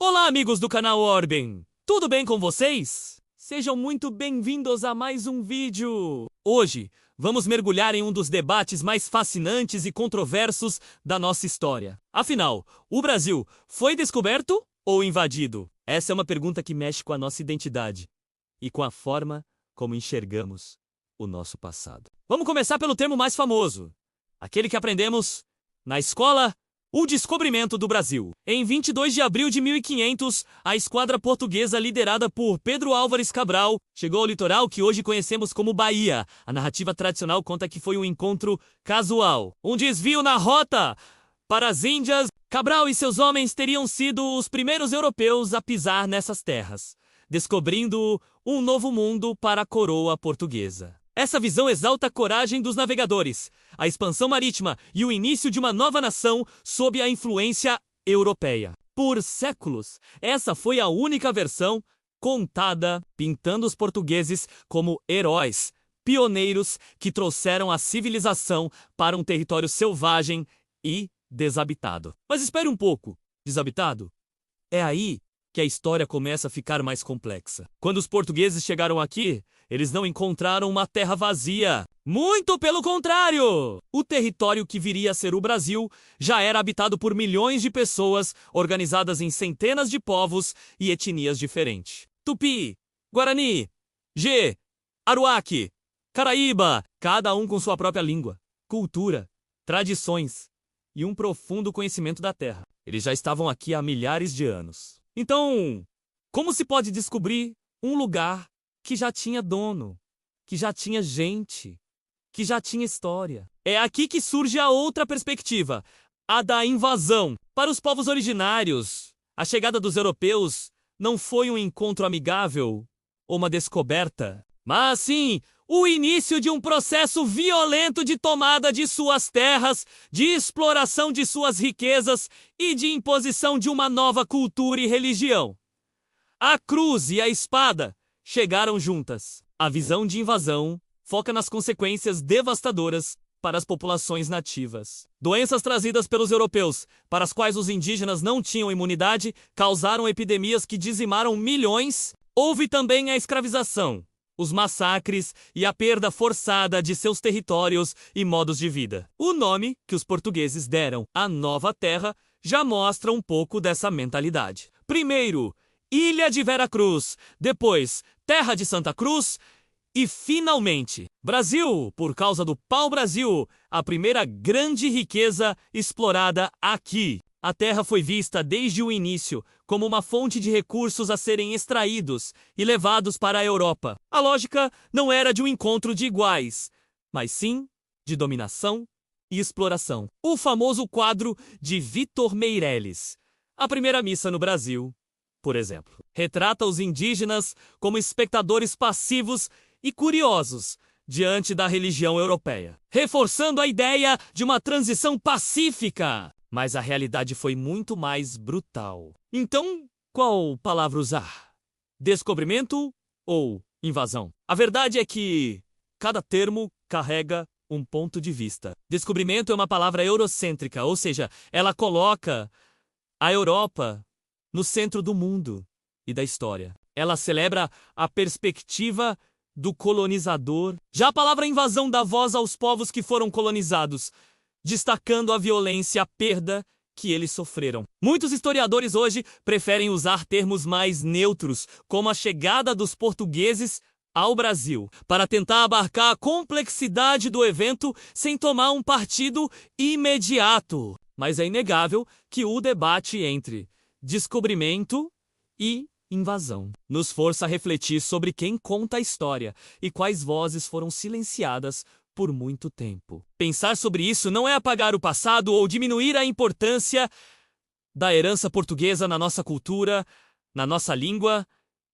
Olá, amigos do canal Orben! Tudo bem com vocês? Sejam muito bem-vindos a mais um vídeo! Hoje, vamos mergulhar em um dos debates mais fascinantes e controversos da nossa história. Afinal, o Brasil foi descoberto ou invadido? Essa é uma pergunta que mexe com a nossa identidade e com a forma como enxergamos o nosso passado. Vamos começar pelo termo mais famoso, aquele que aprendemos na escola: o descobrimento do Brasil. Em 22 de abril de 1500, a esquadra portuguesa liderada por Pedro Álvares Cabral chegou ao litoral que hoje conhecemos como Bahia. A narrativa tradicional conta que foi um encontro casual, um desvio na rota para as Índias. Cabral e seus homens teriam sido os primeiros europeus a pisar nessas terras, descobrindo um novo mundo para a coroa portuguesa. Essa visão exalta a coragem dos navegadores, a expansão marítima e o início de uma nova nação sob a influência europeia. Por séculos, essa foi a única versão contada, pintando os portugueses como heróis, pioneiros que trouxeram a civilização para um território selvagem e desabitado. Mas espere um pouco, desabitado? É aí que a história começa a ficar mais complexa. Quando os portugueses chegaram aqui, eles não encontraram uma terra vazia. Muito pelo contrário! O território que viria a ser o Brasil já era habitado por milhões de pessoas, organizadas em centenas de povos e etnias diferentes. Tupi, Guarani, Gê, Aruaque, Caraíba, cada um com sua própria língua, cultura, tradições e um profundo conhecimento da terra. Eles já estavam aqui há milhares de anos. Então, como se pode descobrir um lugar que já tinha dono, que já tinha gente, que já tinha história? É aqui que surge a outra perspectiva, a da invasão. Para os povos originários, a chegada dos europeus não foi um encontro amigável ou uma descoberta, mas sim o início de um processo violento de tomada de suas terras, de exploração de suas riquezas e de imposição de uma nova cultura e religião. A cruz e a espada chegaram juntas. A visão de invasão foca nas consequências devastadoras para as populações nativas. Doenças trazidas pelos europeus, para as quais os indígenas não tinham imunidade, causaram epidemias que dizimaram milhões. Houve também a escravização, os massacres e a perda forçada de seus territórios e modos de vida. O nome que os portugueses deram à nova terra já mostra um pouco dessa mentalidade. Primeiro, Ilha de Vera Cruz, depois Terra de Santa Cruz e, finalmente, Brasil, por causa do pau-brasil, a primeira grande riqueza explorada aqui. A terra foi vista desde o início como uma fonte de recursos a serem extraídos e levados para a Europa. A lógica não era de um encontro de iguais, mas sim de dominação e exploração. O famoso quadro de Vitor Meirelles, A Primeira Missa no Brasil, por exemplo, retrata os indígenas como espectadores passivos e curiosos diante da religião europeia, reforçando a ideia de uma transição pacífica. Mas a realidade foi muito mais brutal. Então, qual palavra usar? Descobrimento ou invasão? A verdade é que cada termo carrega um ponto de vista. Descobrimento é uma palavra eurocêntrica, ou seja, ela coloca a Europa no centro do mundo e da história. Ela celebra a perspectiva do colonizador. Já a palavra invasão dá voz aos povos que foram colonizados, destacando a violência e a perda que eles sofreram. Muitos historiadores hoje preferem usar termos mais neutros, como a chegada dos portugueses ao Brasil, para tentar abarcar a complexidade do evento sem tomar um partido imediato. Mas é inegável que o debate entre descobrimento e invasão nos força a refletir sobre quem conta a história e quais vozes foram silenciadas por muito tempo. Pensar sobre isso não é apagar o passado ou diminuir a importância da herança portuguesa na nossa cultura, na nossa língua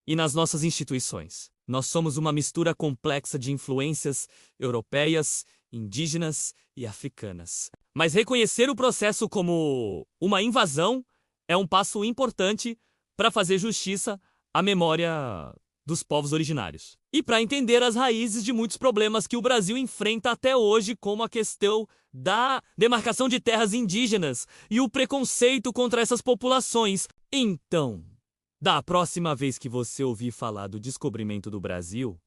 e nas nossas instituições. Nós somos uma mistura complexa de influências europeias, indígenas e africanas. Mas reconhecer o processo como uma invasão é um passo importante para fazer justiça à memória dos povos originários. E para entender as raízes de muitos problemas que o Brasil enfrenta até hoje, como a questão da demarcação de terras indígenas e o preconceito contra essas populações. Então, da próxima vez que você ouvir falar do descobrimento do Brasil,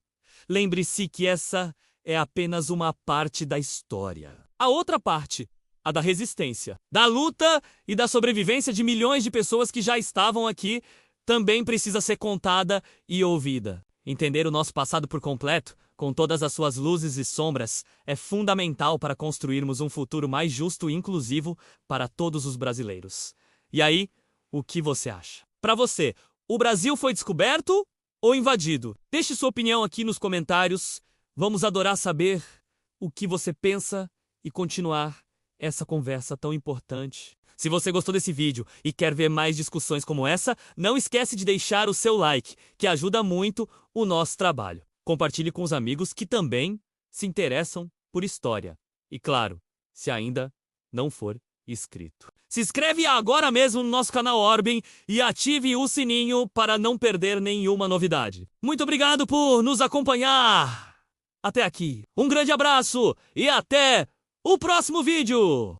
lembre-se que essa é apenas uma parte da história. A outra parte, a da resistência, da luta e da sobrevivência de milhões de pessoas que já estavam aqui, também precisa ser contada e ouvida. Entender o nosso passado por completo, com todas as suas luzes e sombras, é fundamental para construirmos um futuro mais justo e inclusivo para todos os brasileiros. E aí, o que você acha? Para você, o Brasil foi descoberto ou invadido? Deixe sua opinião aqui nos comentários. Vamos adorar saber o que você pensa e continuar essa conversa tão importante. Se você gostou desse vídeo e quer ver mais discussões como essa, não esquece de deixar o seu like, que ajuda muito o nosso trabalho. Compartilhe com os amigos que também se interessam por história. E claro, se ainda não for inscrito. Se inscreve agora mesmo no nosso canal Orbem e ative o sininho para não perder nenhuma novidade. Muito obrigado por nos acompanhar até aqui. Um grande abraço e até o próximo vídeo!